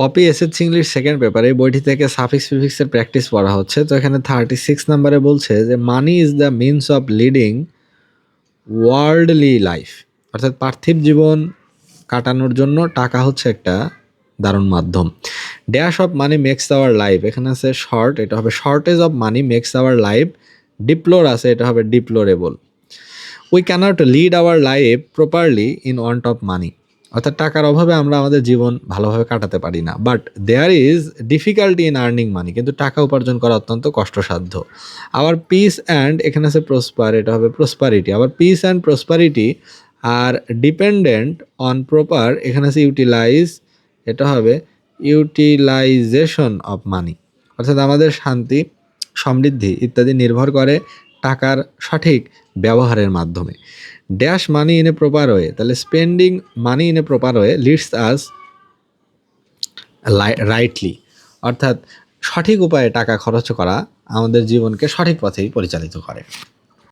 Poppy SSC English second পেপারে বইটি থেকে সাফিক্স প্রিফিক্সের প্র্যাকটিস পড়া হচ্ছে। তো এখানে 36 নম্বরে বলছে যে money is the means of leading worldly life, অর্থাৎ পার্থিব জীবন কাটানোর জন্য টাকা হচ্ছে একটা দারুণ মাধ্যম। Dash of money makes our life, এখানে আছে শর্ট, এটা হবে shortage of money makes our life. ডিপ্লোর আছে, এটা হবে deplorable. We cannot lead our life properly in want of money, অর্থাৎ টাকার অভাবে আমরা আমাদের জীবন ভালোভাবে কাটাতে পারি না। But there is difficulty in earning money, কিন্তু টাকা উপার্জন করা অত্যন্ত কষ্টসাধ্য। আবার পিস অ্যান্ড, এখানে আছে প্রসপার, এটা হবে প্রসপারিটি। আবার peace and prosperity are dependent on proper, এখানে আছে ইউটিলাইজ, এটা হবে ইউটিলাইজেশন অফ মানি, অর্থাৎ আমাদের শান্তি, সমৃদ্ধি ইত্যাদি নির্ভর করে টাকার সঠিক ব্যবহারের মাধ্যমে। Dash money in a proper way, তাহলে spending money in a proper way leads us rightly, অর্থাৎ সঠিক উপায়ে টাকা খরচ করা আমাদের জীবনকে সঠিক পথেই পরিচালিত করে।